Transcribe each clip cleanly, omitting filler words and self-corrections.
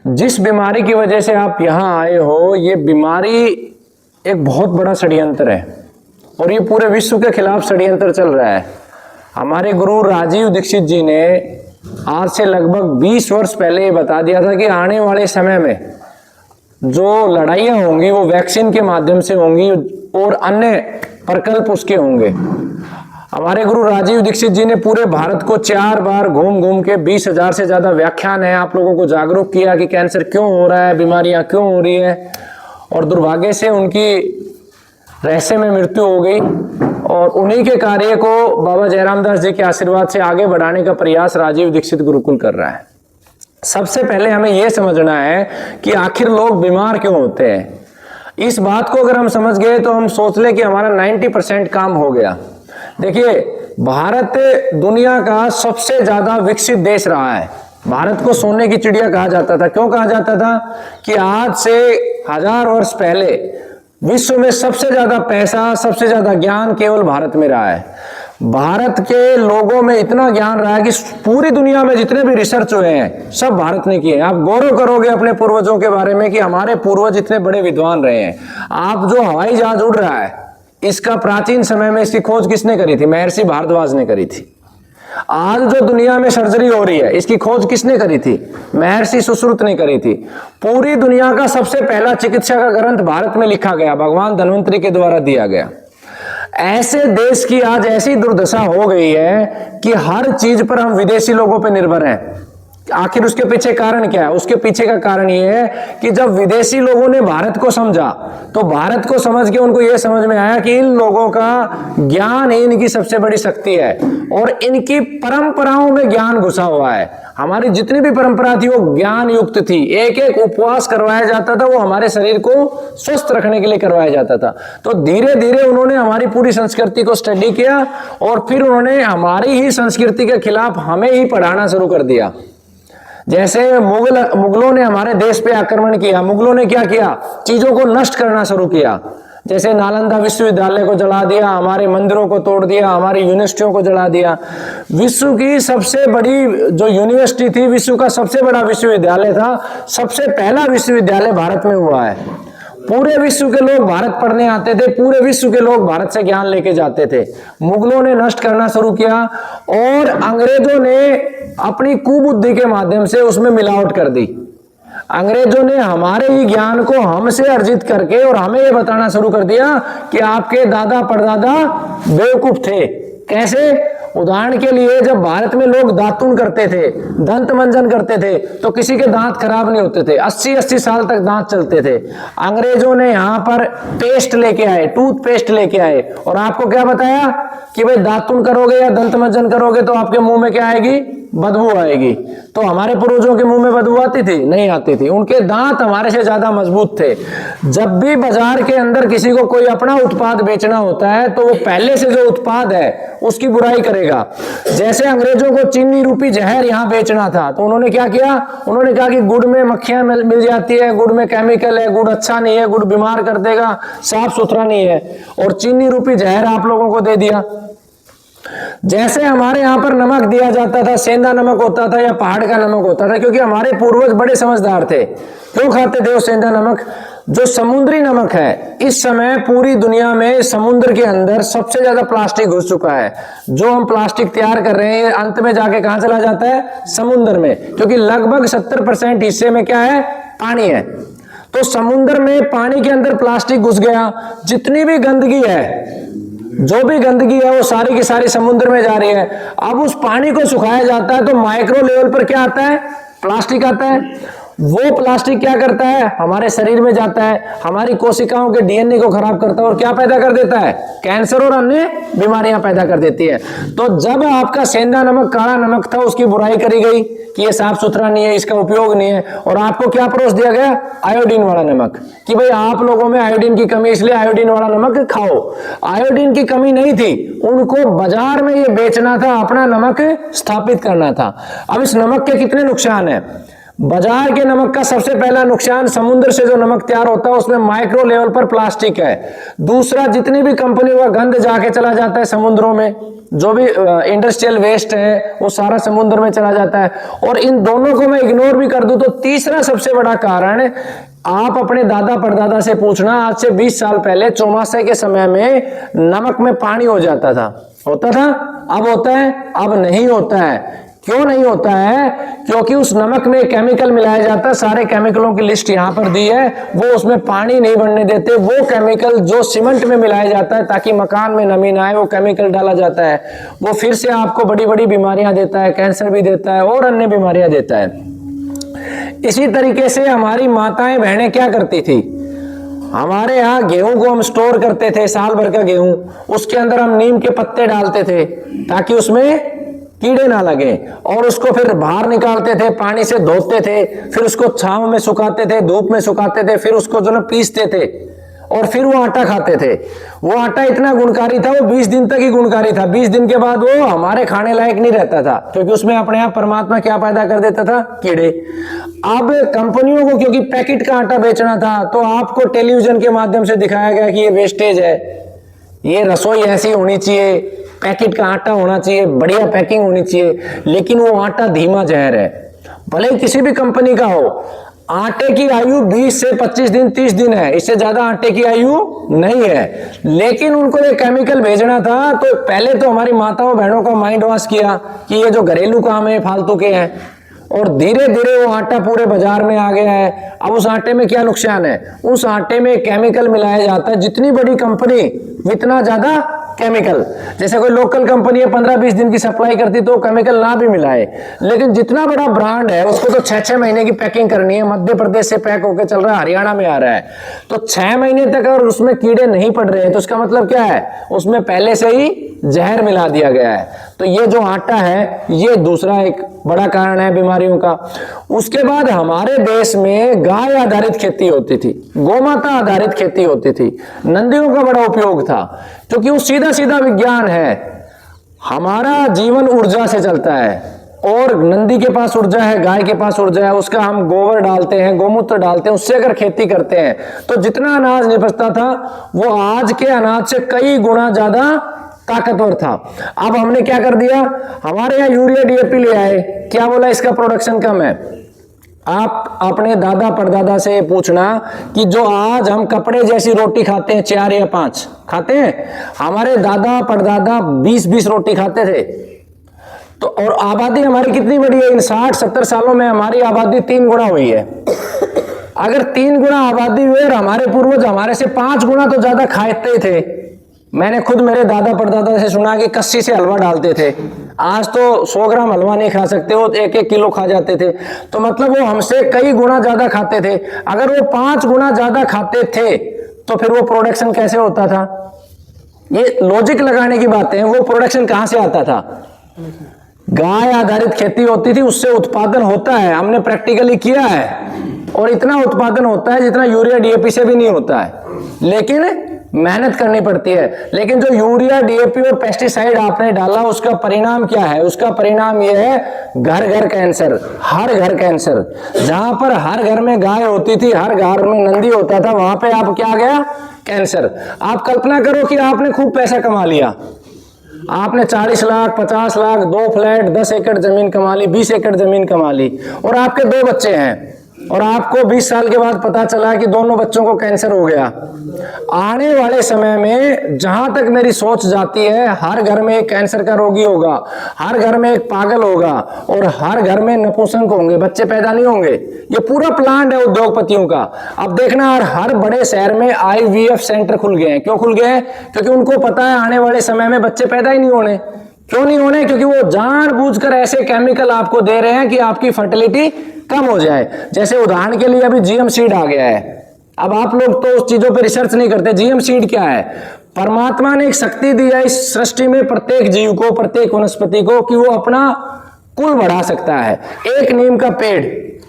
जिस बीमारी की वजह से आप यहाँ आए हो, ये बीमारी एक बहुत बड़ा षड्यंत्र है और ये पूरे विश्व के खिलाफ षड्यंत्र चल रहा है। हमारे गुरु राजीव दीक्षित जी ने आज से लगभग 20 वर्ष पहले ये बता दिया था कि आने वाले समय में जो लड़ाइयाँ होंगी वो वैक्सीन के माध्यम से होंगी और अन्य प्रकल्प उसके होंगे। हमारे गुरु राजीव दीक्षित जी ने पूरे भारत को 4 बार घूम घूम के 20,000 से ज्यादा व्याख्यान है, आप लोगों को जागरूक किया कि कैंसर क्यों हो रहा है, बीमारियां क्यों हो रही है, और दुर्भाग्य से उनकी रहस्य में मृत्यु हो गई। और उन्हीं के कार्य को बाबा जयराम दास जी के आशीर्वाद से आगे बढ़ाने का प्रयास राजीव दीक्षित गुरुकुल कर रहा है। सबसे पहले हमें यह समझना है कि आखिर लोग बीमार क्यों होते हैं। इस बात को अगर हम समझ गए तो हम सोच लें कि हमारा 90% काम हो गया। देखिए, भारत दुनिया का सबसे ज्यादा विकसित देश रहा है। भारत को सोने की चिड़िया कहा जाता था। क्यों कहा जाता था? कि आज से 1000 वर्ष पहले विश्व में सबसे ज्यादा पैसा, सबसे ज्यादा ज्ञान केवल भारत में रहा है। भारत के लोगों में इतना ज्ञान रहा है कि पूरी दुनिया में जितने भी रिसर्च हुए हैं सब भारत ने किए हैं। आप गौरव करोगे अपने पूर्वजों के बारे में कि हमारे पूर्वज इतने बड़े विद्वान रहे हैं। आप जो हवाई जहाज उड़ रहा है, इसका प्राचीन समय में इसकी खोज किसने करी थी? महर्षि भारद्वाज ने करी थी। आज जो दुनिया में सर्जरी हो रही है, इसकी खोज किसने करी थी? महर्षि सुश्रुत ने करी थी। पूरी दुनिया का सबसे पहला चिकित्सा का ग्रंथ भारत में लिखा गया, भगवान धन्वंतरी के द्वारा दिया गया। ऐसे देश की आज ऐसी दुर्दशा हो गई है कि हर चीज पर हम विदेशी लोगों पर निर्भर हैं। आखिर उसके पीछे कारण क्या है? उसके पीछे का कारण यह है कि जब विदेशी लोगों ने भारत को समझा तो भारत को समझ के उनको यह समझ में आया कि इन लोगों का ज्ञान ही इनकी सबसे बड़ी शक्ति है और इनकी परंपराओं में ज्ञान घुसा हुआ है। हमारी जितनी भी परंपरा थी वो ज्ञान युक्त थी। एक एक उपवास करवाया जाता था, वो हमारे शरीर को स्वस्थ रखने के लिए करवाया जाता था। तो धीरे धीरे उन्होंने हमारी पूरी संस्कृति को स्टडी किया और फिर उन्होंने हमारी ही संस्कृति के खिलाफ हमें ही पढ़ाना शुरू कर दिया। जैसे मुगलों ने हमारे देश पे आक्रमण किया, मुगलों ने क्या किया? चीजों को नष्ट करना शुरू किया। जैसे नालंदा विश्वविद्यालय को जला दिया, हमारे मंदिरों को तोड़ दिया, हमारी यूनिवर्सिटियों को जला दिया। विश्व की सबसे बड़ी जो यूनिवर्सिटी थी, विश्व का सबसे बड़ा विश्वविद्यालय था, सबसे पहला विश्वविद्यालय भारत में हुआ है। पूरे विश्व के लोग भारत पढ़ने आते थे, पूरे विश्व के लोग भारत से ज्ञान लेके जाते थे। मुगलों ने नष्ट करना शुरू किया और अंग्रेजों ने अपनी कुबुद्धि के माध्यम से उसमें मिलावट कर दी। अंग्रेजों ने हमारे ही ज्ञान को हमसे अर्जित करके और हमें ये बताना शुरू कर दिया कि आपके दादा परदादा बेवकूफ थे। कैसे? उदाहरण के लिए, जब भारत में लोग दातुन करते थे, दंत मंजन करते थे, तो किसी के दांत खराब नहीं होते थे। 80-80 साल तक दांत चलते थे। अंग्रेजों ने यहाँ पर पेस्ट लेके आए, टूथपेस्ट लेके आए और आपको क्या बताया कि भाई दातुन करोगे या दंत मंजन करोगे तो आपके मुंह में क्या आएगी? बदबू आएगी। तो हमारे पूर्वजों के मुंह में बदबू आती थी? नहीं आती थी। उनके दांत हमारे से ज्यादा मजबूत थे। जब भी बाजार के अंदर किसी को कोई अपना उत्पाद बेचना होता है तो वो पहले से जो उत्पाद है उसकी बुराई करेगा। जैसे अंग्रेजों को चीनी रूपी जहर यहाँ बेचना था तो उन्होंने क्या किया? उन्होंने कहा कि गुड़ में मक्खियां मिल जाती है, गुड़ में केमिकल है, गुड़ अच्छा नहीं है, गुड़ बीमार कर देगा, साफ सुथरा नहीं है, और चीनी रूपी जहर आप लोगों को दे दिया। जैसे हमारे यहाँ पर नमक दिया जाता था, सेंधा नमक होता था या पहाड़ का नमक होता था, क्योंकि हमारे पूर्वज बड़े समझदार थे। क्यों खाते थे वो सेंधा नमक? जो समुद्री नमक है, इस समय पूरी दुनिया में समुद्र के अंदर सबसे ज्यादा प्लास्टिक घुस चुका है। जो हम प्लास्टिक तैयार कर रहे हैं अंत में जाके कहां चला जाता है? समुद्र में, क्योंकि लगभग 70% हिस्से में क्या है? पानी है। तो समुद्र में पानी के अंदर प्लास्टिक घुस गया। जितनी भी गंदगी है, जो भी गंदगी है वो सारी की सारी समुद्र में जा रही है। अब उस पानी को सुखाया जाता है तो माइक्रो लेवल पर क्या आता है? प्लास्टिक आता है। वो प्लास्टिक क्या करता है? हमारे शरीर में जाता है, हमारी कोशिकाओं के डीएनए को खराब करता है और क्या पैदा कर देता है? कैंसर और अन्य बीमारियां पैदा कर देती है। तो जब आपका सेंधा नमक, काला नमक था, उसकी बुराई करी गई कि ये साफ सुथरा नहीं है, इसका उपयोग नहीं है, और आपको क्या परोस दिया गया? आयोडीन वाला नमक, कि भाई आप लोगों में आयोडीन की कमी, इसलिए आयोडीन वाला नमक खाओ। आयोडीन की कमी नहीं थी, उनको बाजार में ये बेचना था, अपना नमक स्थापित करना था। अब इस नमक के कितने नुकसान है? बाजार के नमक का सबसे पहला नुकसान, समुद्र से जो नमक तैयार होता है उसमें माइक्रो लेवल पर प्लास्टिक है। दूसरा, जितनी भी कंपनियों का गंद जाके चला जाता है समुद्रों में, जो भी इंडस्ट्रियल वेस्ट है वो सारा समुद्र में चला जाता है। और इन दोनों को मैं इग्नोर भी कर दूं तो तीसरा सबसे बड़ा कारण, आप अपने दादा परदादा से पूछना, आज से 20 साल पहले चौमासे के समय में नमक में पानी हो जाता था। होता था? अब होता है? अब नहीं होता है। क्यों नहीं होता है? क्योंकि उस नमक में केमिकल मिलाया जाता है। सारे केमिकलों की लिस्ट यहां पर दी है। वो उसमें पानी नहीं बनने देते। वो केमिकल जो सीमेंट में मिलाया जाता है ताकि मकान में नमी ना आए, वो केमिकल डाला जाता है। वो फिर से आपको बड़ी बड़ी बीमारियां देता है, कैंसर भी देता है और अन्य बीमारियां देता है। इसी तरीके से हमारी माताएं बहनें क्या करती थी, हमारे यहाँ गेहूं को हम स्टोर करते थे, साल भर का गेहूं, उसके अंदर हम नीम के पत्ते डालते थे ताकि उसमें कीड़े ना लगे, और उसको फिर बाहर निकालते थे, पानी से धोते थे, फिर उसको छांव में सुखाते थे, धूप में सुखाते थे, फिर उसको जो ना पीसते थे और फिर वो आटा खाते थे। वो आटा इतना गुणकारी था, वो 20 दिन तक ही गुणकारी था। 20 दिन के बाद वो हमारे खाने लायक नहीं रहता था, क्योंकि उसमें अपने आप परमात्मा क्या पैदा कर देता था, कीड़े। अब कंपनियों को क्योंकि पैकेट का आटा बेचना था, तो आपको टेलीविजन के माध्यम से दिखाया गया कि ये वेस्टेज है, ये रसोई ऐसी होनी चाहिए, पैकेट का आटा होना चाहिए, बढ़िया पैकिंग होनी चाहिए। लेकिन वो आटा धीमा जहर है, भले ही किसी भी कंपनी का हो। आटे की आयु 20 से 25 दिन 30 दिन है, इससे ज्यादा आटे की आयु नहीं है। लेकिन उनको ये केमिकल भेजना था, तो पहले तो हमारी माताओं बहनों का माइंड वॉश किया कि ये जो घरेलू काम है फालतू के हैं, और धीरे धीरे वो आटा पूरे बाजार में आ गया है। अब उस आटे में क्या नुकसान है, उस आटे में केमिकल मिलाया जाता है। जितनी बड़ी कंपनी इतना ज्यादा केमिकल। जैसे कोई लोकल कंपनी है 15-20 दिन की सप्लाई करती तो केमिकल ना भी मिलाए, लेकिन जितना बड़ा ब्रांड है उसको तो 6-6 महीने की पैकिंग करनी है। मध्य प्रदेश से पैक होकर चल रहा है, हरियाणा में आ रहा है, तो 6 महीने तक अगर उसमें कीड़े नहीं पड़ रहे हैं तो उसका मतलब क्या है, उसमें पहले से ही जहर मिला दिया गया है। तो ये जो आटा है ये दूसरा एक बड़ा कारण है बीमारियों का। उसके बाद हमारे देश में गाय आधारित खेती होती थी, गोमाता आधारित खेती होती थी, नंदियों का बड़ा उपयोग था, क्योंकि वो सीधा सीधा विज्ञान है। हमारा जीवन ऊर्जा से चलता है, और नंदी के पास ऊर्जा है, गाय के पास ऊर्जा है, उसका हम गोबर डालते हैं, गोमूत्र डालते हैं, उससे अगर खेती करते हैं तो जितना अनाज निपजता था वो आज के अनाज से कई गुना ज्यादा ताकतवर था। अब हमने क्या कर दिया, हमारे यहाँ यूरिया डीएपी ले आए, क्या बोला इसका प्रोडक्शन कम है। आप अपने दादा परदादा से पूछना कि जो आज हम कपड़े जैसी रोटी खाते हैं 4 या 5 खाते हैं, हमारे दादा परदादा 20-20 रोटी खाते थे। तो और आबादी हमारी कितनी बड़ी है, इन 60-70 सालों में हमारी आबादी 3 गुना हुई है। अगर 3 गुना आबादी हुई और हमारे पूर्वज हमारे से 5 गुना तो ज्यादा खाते थे। मैंने खुद मेरे दादा परदादा से सुना कि कस्सी से हलवा डालते थे। आज तो 100 ग्राम हलवा नहीं खा सकते, वो 1-1 किलो खा जाते थे। तो मतलब वो हमसे कई गुना ज्यादा खाते थे। अगर वो 5 गुना ज्यादा खाते थे तो फिर वो प्रोडक्शन कैसे होता था, ये लॉजिक लगाने की बातें हैं। वो प्रोडक्शन कहां से आता था, गाय आधारित खेती होती थी, उससे उत्पादन होता है, हमने प्रैक्टिकली किया है, और इतना उत्पादन होता है जितना यूरिया डीएपी से भी नहीं होता है, लेकिन मेहनत करनी पड़ती है। लेकिन जो यूरिया डीएपी और पेस्टिसाइड आपने डाला उसका परिणाम क्या है, उसका परिणाम यह है घर घर कैंसर, हर घर कैंसर। जहां पर हर घर में गाय होती थी, हर घर में नंदी होता था, वहां पे आप क्या आ गया, कैंसर। आप कल्पना करो कि आपने खूब पैसा कमा लिया, आपने 40 लाख 50 लाख 2 फ्लैट 10 एकड़ जमीन कमा ली, 20 एकड़ जमीन कमा ली, और आपके 2 बच्चे हैं, और आपको 20 साल के बाद पता चला कि दोनों बच्चों को कैंसर हो गया। आने वाले समय में जहां तक मेरी सोच जाती है, हर घर में एक कैंसर का रोगी होगा, हर घर में एक पागल होगा, और हर घर में नपुंसक होंगे, बच्चे पैदा नहीं होंगे। ये पूरा प्लान है उद्योगपतियों का। अब देखना हर बड़े शहर में IVF सेंटर खुल गए हैं। क्यों खुल गए हैं, क्योंकि उनको पता है आने वाले समय में बच्चे पैदा ही नहीं होने। क्यों नहीं होने, क्योंकि वो जानबूझकर ऐसे केमिकल आपको दे रहे हैं कि आपकी फर्टिलिटी कम हो जाए। जैसे उदाहरण के लिए अभी GM सीड आ गया है। अब आप लोग तो उस चीजों पे रिसर्च नहीं करते। GM सीड क्या है, परमात्मा ने एक शक्ति दी है इस सृष्टि में प्रत्येक जीव को, प्रत्येक वनस्पति को, कि वो अपना कुल बढ़ा सकता है। एक नीम का पेड़,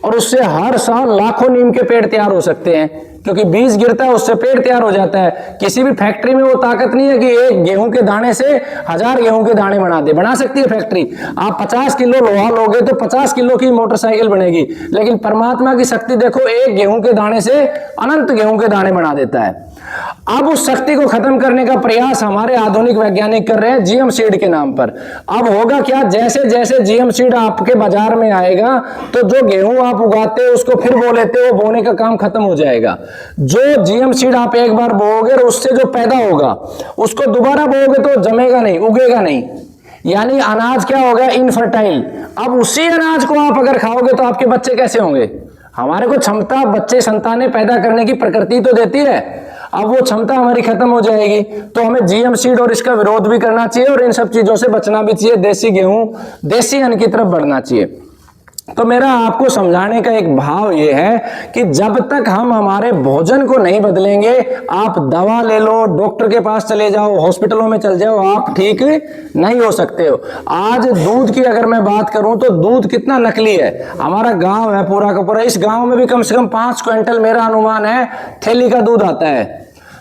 और उससे हर साल लाखों नीम के पेड़ तैयार हो सकते हैं। क्योंकि बीज गिरता है उससे पेड़ तैयार हो जाता है। किसी भी फैक्ट्री में वो ताकत नहीं है कि एक गेहूं के दाने से 1000 गेहूं के दाने बना सकती है फैक्ट्री। आप 50 किलो लोहा लोगे तो 50 किलो की मोटरसाइकिल बनेगी, लेकिन परमात्मा की शक्ति देखो, एक गेहूं के दाने से अनंत गेहूं के दाने बना देता है। अब उस शक्ति को खत्म करने का प्रयास हमारे आधुनिक वैज्ञानिक कर रहे हैं जीएम सीड के नाम पर। अब होगा क्या, जैसे जैसे जीएम सीड आपके बाजार में आएगा तो जो गेहूं आप उगाते हो उसको फिर बो लेते हो, बोने का काम खत्म हो जाएगा। जो जीएम सीड आप एक बार बोओगे और उससे जो पैदा होगा उसको दोबारा बोओगे तो जमेगा नहीं, उगेगा नहीं, यानी अनाज क्या होगा, इनफर्टाइल। अब उसी अनाज को आप अगर खाओगे तो आपके बच्चे कैसे होंगे? हमारे को क्षमता बच्चे संतानें पैदा करने की प्रकृति तो देती है, अब वो क्षमता हमारी खत्म हो जाएगी। तो हमें जीएम सीड और इसका विरोध भी करना चाहिए और इन सब चीजों से बचना भी चाहिए, देसी गेहूं देसी अन्न की तरफ बढ़ना चाहिए। तो मेरा आपको समझाने का एक भाव ये है कि जब तक हम हमारे भोजन को नहीं बदलेंगे, आप दवा ले लो, डॉक्टर के पास चले जाओ, हॉस्पिटलों में चल जाओ, आप ठीक नहीं हो सकते हो। आज दूध की अगर मैं बात करूं तो दूध कितना नकली है। हमारा गांव है पूरा का पूरा, इस गांव में भी कम से कम 5 क्विंटल मेरा अनुमान है थैली का दूध आता है।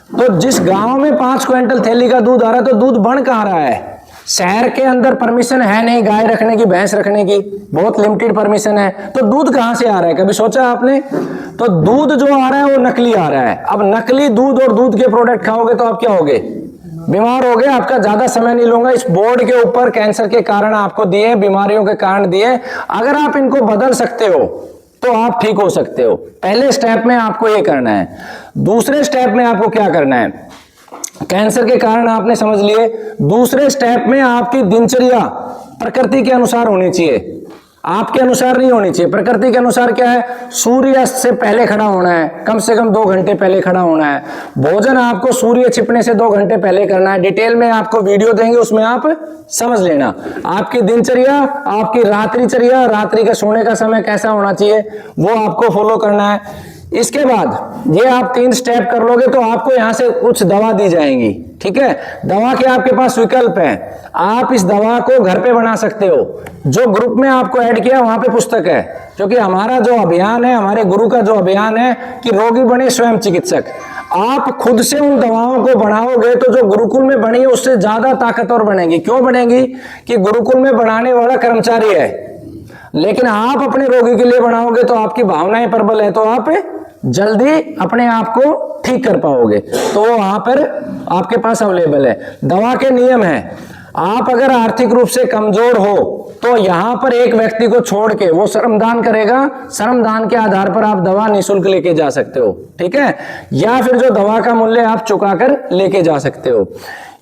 तो जिस गांव में 5 क्विंटल थैली का दूध आ रहा है तो दूध बन कहां रहा है? शहर के अंदर परमिशन है नहीं गाय रखने की, भैंस रखने की, बहुत लिमिटेड परमिशन है, तो दूध कहां से आ रहा है, कभी सोचा आपने? तो दूध जो आ रहा है वो नकली आ रहा है। अब नकली दूध और दूध के प्रोडक्ट खाओगे तो आप क्या होगे? बीमार हो गए। आपका ज्यादा समय नहीं लूंगा, इस बोर्ड के ऊपर कैंसर के कारण आपको दिए, बीमारियों के कारण दिए, अगर आप इनको बदल सकते हो तो आप ठीक हो सकते हो। पहले स्टेप में आपको ये करना है। दूसरे स्टेप में आपको क्या करना है? कैंसर के कारण आपने समझ लिए। दूसरे स्टेप में आपकी दिनचर्या प्रकृति के अनुसार होनी चाहिए, आपके अनुसार नहीं होनी चाहिए। प्रकृति के अनुसार क्या है? सूर्यास्त से पहले खड़ा होना है, कम से कम 2 घंटे पहले खड़ा होना है। भोजन आपको सूर्य छिपने से 2 घंटे पहले करना है। डिटेल में आपको वीडियो देंगे, उसमें आप समझ लेना। आपकी दिनचर्या, आपकी रात्रिचर्या, रात्रि का सोने का समय कैसा होना चाहिए वो आपको फॉलो करना है। इसके बाद ये आप 3 स्टेप कर लोगे तो आपको यहां से कुछ दवा दी जाएंगी, ठीक है? दवा के आपके पास विकल्प है, आप इस दवा को घर पे बना सकते हो। जो ग्रुप में आपको ऐड किया वहां पे पुस्तक है, क्योंकि हमारा जो अभियान है, हमारे गुरु का जो अभियान है कि रोगी बने स्वयं चिकित्सक। आप खुद से उन दवाओं को बनाओगे तो जो गुरुकुल में बनी है उससे ज्यादा ताकतवर बनेगी। क्यों बनेगी? कि गुरुकुल में बनाने वाला कर्मचारी है, लेकिन आप अपने रोगी के लिए बनाओगे तो आपकी भावनाएं प्रबल है, तो आप जल्दी अपने आप को ठीक कर पाओगे। तो वो वहां पर आपके पास अवेलेबल है। दवा के नियम है, आप अगर आर्थिक रूप से कमजोर हो तो यहां पर एक व्यक्ति को छोड़ के वो श्रमदान करेगा, श्रमदान के आधार पर आप दवा निःशुल्क लेके जा सकते हो, ठीक है? या फिर जो दवा का मूल्य आप चुकाकर लेके जा सकते हो।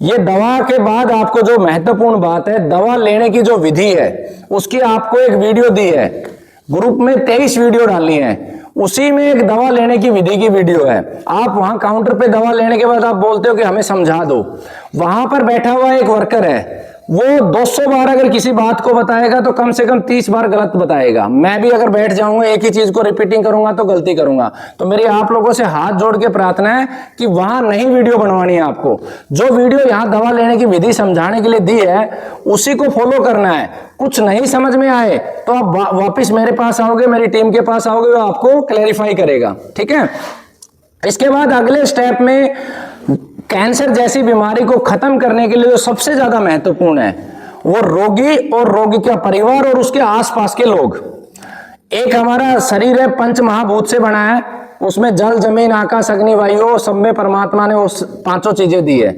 ये दवा के बाद आपको जो महत्वपूर्ण बात है, दवा लेने की जो विधि है उसकी आपको एक वीडियो दी है। ग्रुप में 23 वीडियो डाली है, उसी में एक दवा लेने की विधि की वीडियो है। आप वहां काउंटर पे दवा लेने के बाद आप बोलते हो कि हमें समझा दो, वहां पर बैठा हुआ एक वर्कर है, वो 200 बार अगर किसी बात को बताएगा तो कम से कम 30 बार गलत बताएगा। मैं भी अगर बैठ जाऊंगा एक ही चीज को रिपीटिंग करूंगा तो गलती करूंगा। तो मेरी आप लोगों से हाथ जोड़ के प्रार्थना है कि वहां नहीं वीडियो बनवानी है आपको। जो वीडियो यहाँ दवा लेने की विधि समझाने के लिए दी है उसी को फॉलो करना है। कुछ नहीं समझ में आए तो आप वापिस मेरे पास आओगे, मेरी टीम के पास आओगे, वो आपको क्लैरिफाई करेगा, ठीक है? इसके बाद अगले स्टेप में कैंसर जैसी बीमारी को खत्म करने के लिए जो सबसे ज्यादा महत्वपूर्ण है वो रोगी और रोगी का परिवार और उसके आसपास के लोग। एक हमारा शरीर है, पंच महाभूत से बना है, उसमें जल, जमीन, आकाश, अग्नि, वायु, सब में परमात्मा ने वो 5 चीजें दी है।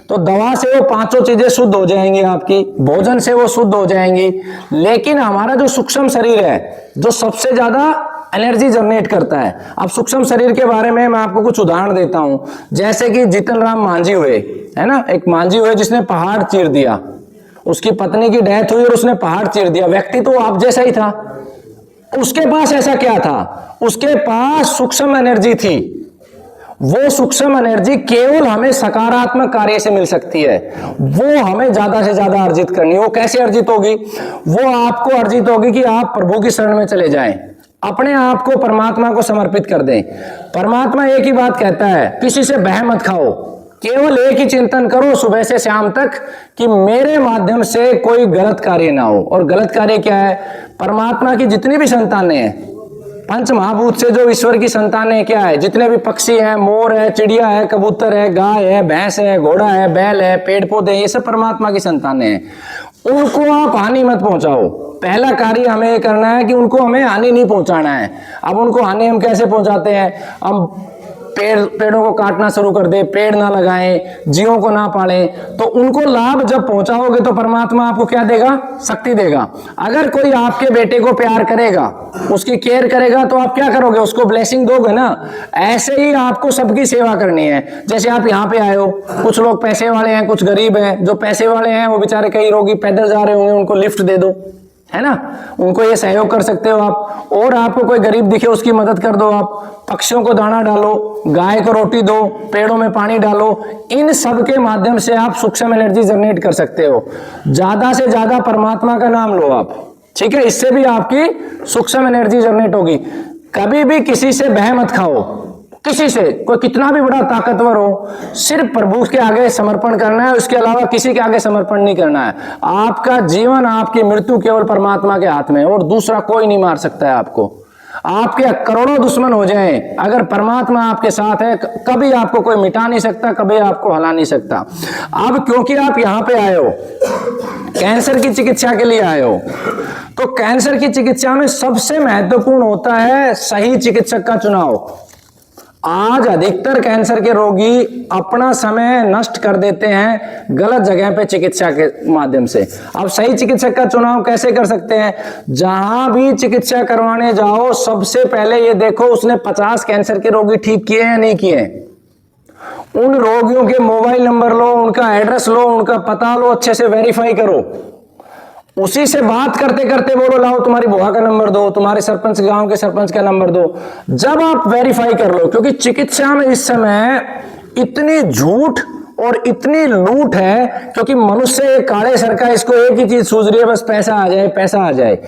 तो दवा से वो 5 चीजें शुद्ध हो जाएंगी, आपकी भोजन से वो शुद्ध हो जाएंगी। लेकिन हमारा जो सूक्ष्म शरीर है जो सबसे ज्यादा एनर्जी जनरेट करता है। अब सूक्ष्म शरीर के बारे में मैं आपको कुछ उदाहरण देता हूं। जैसे कि जीतन राम मांझी हुए, है ना, एक मांझी हुए जिसने पहाड़ चीर दिया, उसकी पत्नी की डेथ हुई और उसने पहाड़ चीर दिया। व्यक्ति तो आप जैसा ही था, उसके पास ऐसा क्या था? उसके पास सूक्ष्म एनर्जी थी। वो सूक्ष्म एनर्जी केवल हमें सकारात्मक कार्य से मिल सकती है, वो हमें ज्यादा से ज्यादा अर्जित करनी है। वो कैसे अर्जित होगी? वो आपको अर्जित होगी कि आप प्रभु की शरण में चले जाएं, अपने आप को परमात्मा को समर्पित कर दें। परमात्मा एक ही बात कहता है, किसी से बह मत खाओ, केवल एक ही चिंतन करो सुबह से शाम तक कि मेरे माध्यम से कोई गलत कार्य ना हो। और गलत कार्य क्या है? परमात्मा की जितनी भी संतानें हैं, पंच महाभूत से जो ईश्वर की संतानें क्या है, जितने भी पक्षी हैं, मोर है, चिड़िया है, कबूतर है, गाय है, भैंस है, घोड़ा है, बैल है, पेड़ पौधे, ये सब परमात्मा की संतानें हैं। उनको आप हानि मत पहुंचाओ। पहला कार्य हमें ये करना है कि उनको हमें हानि नहीं पहुंचाना है। अब उनको हानि हम कैसे पहुंचाते हैं? हम पेड़ों को काटना शुरू कर दे, पेड़ ना लगाएं, जीवों को ना पालें, तो उनको लाभ जब पहुंचाओगे तो परमात्मा आपको क्या देगा? शक्ति देगा। अगर कोई आपके बेटे को प्यार करेगा, उसकी केयर करेगा, तो आप क्या करोगे? उसको ब्लेसिंग दोगे ना। ऐसे ही आपको सबकी सेवा करनी है। जैसे आप यहाँ पे आए हो, कुछ लोग पैसे वाले हैं, कुछ गरीब हैं। जो पैसे वाले हैं वो बेचारे कई रोगी पैदल जा रहे होंगे, उनको लिफ्ट दे दो, है ना, उनको ये सहयोग कर सकते हो आप। और आपको कोई गरीब दिखे उसकी मदद कर दो आप। पक्षियों को दाना डालो, गाय को रोटी दो, पेड़ों में पानी डालो। इन सब के माध्यम से आप सूक्ष्म एनर्जी जनरेट कर सकते हो। ज्यादा से ज्यादा परमात्मा का नाम लो आप, ठीक है, इससे भी आपकी सूक्ष्म एनर्जी जनरेट होगी। कभी भी किसी से भय मत खाओ, किसी से, कोई कितना भी बड़ा ताकतवर हो, सिर्फ प्रभु के आगे समर्पण करना है, उसके अलावा किसी के आगे समर्पण नहीं करना है। आपका जीवन, आपकी मृत्यु केवल परमात्मा के हाथ में है और दूसरा कोई नहीं मार सकता है आपको। आपके करोड़ों दुश्मन हो जाएं, अगर परमात्मा आपके साथ है, कभी आपको कोई मिटा नहीं सकता, कभी आपको हला नहीं सकता। अब क्योंकि आप यहाँ पे आए हो, कैंसर की चिकित्सा के लिए आए हो, तो कैंसर की चिकित्सा में सबसे महत्वपूर्ण होता है सही चिकित्सक का चुनाव। आज अधिकतर कैंसर के रोगी अपना समय नष्ट कर देते हैं गलत जगह पे चिकित्सा के माध्यम से। अब सही चिकित्सक का चुनाव कैसे कर सकते हैं? जहां भी चिकित्सा करवाने जाओ, सबसे पहले ये देखो उसने 50 कैंसर के रोगी ठीक किए हैं या नहीं किए। उन रोगियों के मोबाइल नंबर लो, उनका एड्रेस लो, उनका पता लो, अच्छे से वेरीफाई करो। उसी से बात करते करते बोलो लाओ तुम्हारी बुआ का नंबर दो, तुम्हारे सरपंच, गांव के सरपंच का नंबर दो। जब आप वेरीफाई कर लो, क्योंकि चिकित्सा में इस समय इतनी झूठ और इतनी लूट है, क्योंकि मनुष्य काले सर का, इसको एक ही चीज सूझ रही है, बस पैसा आ जाए, पैसा आ जाए।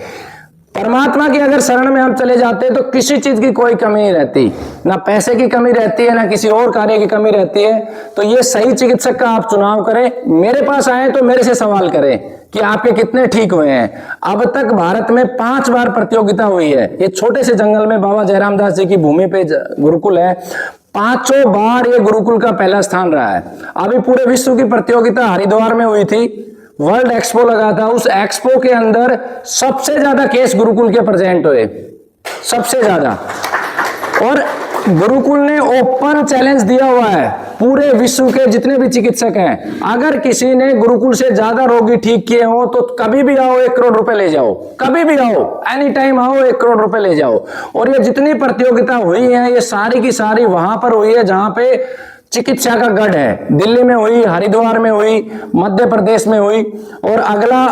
परमात्मा की अगर शरण में हम चले जाते हैं तो किसी चीज की कोई कमी नहीं रहती, ना पैसे की कमी रहती है, ना किसी और कार्य की कमी रहती है। तो ये सही चिकित्सक का आप चुनाव करें। मेरे पास आए तो मेरे से सवाल करें कि आपके कितने ठीक हुए हैं। अब तक भारत में 5 बार प्रतियोगिता हुई है। ये छोटे से जंगल में बाबा जयराम दास जी की भूमि पे गुरुकुल है, 5 बार ये गुरुकुल का पहला स्थान रहा है। अभी पूरे विश्व की प्रतियोगिता हरिद्वार में हुई थी, वर्ल्ड एक्सपो लगा था। उस एक्सपो के अंदर सबसे ज्यादा केस गुरुकुल के प्रेजेंट हुए, सबसे ज्यादा। और गुरुकुल ने ओपन चैलेंज दिया हुआ है पूरे विश्व के जितने भी चिकित्सक हैं, अगर किसी ने गुरुकुल से ज्यादा रोगी ठीक किए हो तो कभी भी आओ, 1 करोड़ रुपए ले जाओ। कभी भी आओ, एनी टाइम आओ, 1 करोड़ रुपए ले जाओ। और ये जितनी प्रतियोगिता हुई है, ये सारी की सारी वहां पर हुई है जहां पे चिकित्सा का गढ़ है। दिल्ली में हुई, हरिद्वार में हुई, मध्य प्रदेश में हुई। और अगला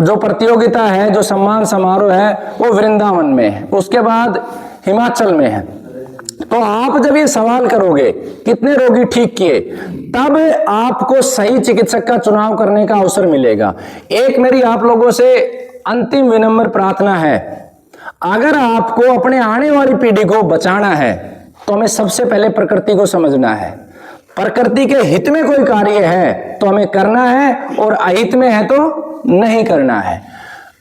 जो प्रतियोगिता है, जो सम्मान समारोह है, वो वृंदावन में है, उसके बाद हिमाचल में है। तो आप जब ये सवाल करोगे कितने रोगी ठीक किए, तब आपको सही चिकित्सक का चुनाव करने का अवसर मिलेगा। एक मेरी आप लोगों से अंतिम विनम्र प्रार्थना है, अगर आपको अपने आने वाली पीढ़ी को बचाना है तो हमें सबसे पहले प्रकृति को समझना है। प्रकृति के हित में कोई कार्य है तो हमें करना है, और अहित में है तो नहीं करना है।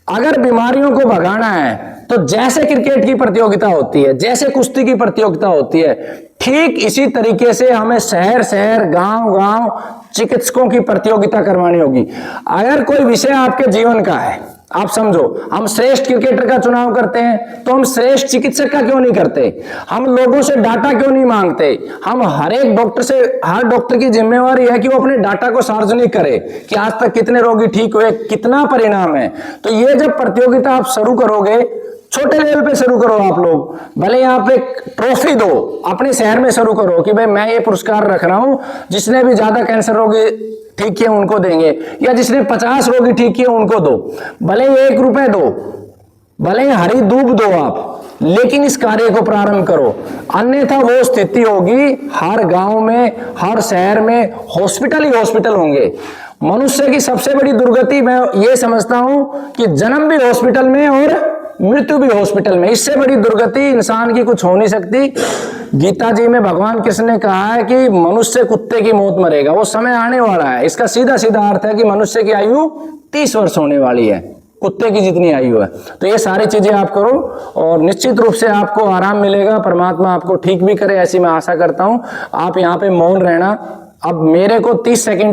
अगर बीमारियों को भगाना है तो जैसे क्रिकेट की प्रतियोगिता होती है, जैसे कुश्ती की प्रतियोगिता होती है, ठीक इसी तरीके से हमें शहर शहर, गांव गांव चिकित्सकों की प्रतियोगिता करवानी होगी। अगर कोई विषय आपके जीवन का है, आप समझो, हम श्रेष्ठ क्रिकेटर का चुनाव करते हैं तो हम श्रेष्ठ चिकित्सक का क्यों नहीं करते? हम लोगों से डाटा क्यों नहीं मांगते? हम हर एक डॉक्टर से, हर डॉक्टर की जिम्मेवारी है कि वो अपने डाटा को सार्वजनिक करे कि आज तक कितने रोगी ठीक हुए, कितना परिणाम है। तो ये जब प्रतियोगिता आप शुरू करोगे, छोटे लेवल पे शुरू करो आप लोग, भले आप एक ट्रॉफी दो, अपने शहर में शुरू करो कि भाई मैं ये पुरस्कार रख रहा हूं, जिसने भी ज्यादा कैंसर रोगी ठीक किए उनको देंगे, या जिसने 50 रोगी ठीक किए उनको दो। भले 1 रुपए दो, भले हरी दूब दो आप, लेकिन इस कार्य को प्रारंभ करो। अन्यथा वो स्थिति होगी, हर गांव में, हर शहर में हॉस्पिटल ही हॉस्पिटल होंगे। मनुष्य की सबसे बड़ी दुर्गति मैं ये समझता हूं कि जन्म भी हॉस्पिटल में और मृत्यु भी हॉस्पिटल में। इससे बड़ी दुर्गति इंसान की कुछ हो नहीं सकती। गीता जी में भगवान कृष्ण ने कहा है कि मनुष्य कुत्ते की मौत मरेगा, वो समय आने वाला है। इसका सीधा सीधा अर्थ है कि मनुष्य की आयु 30 वर्ष होने वाली है। कुत्ते की जितनी आयु है। तो ये सारी चीजें आप करो और निश्चित रूप से आपको आराम मिलेगा, परमात्मा आपको ठीक भी करे ऐसी मैं आशा करता हूं। आप यहाँ पे मौन रहना। अब मेरे को 30 सेकंड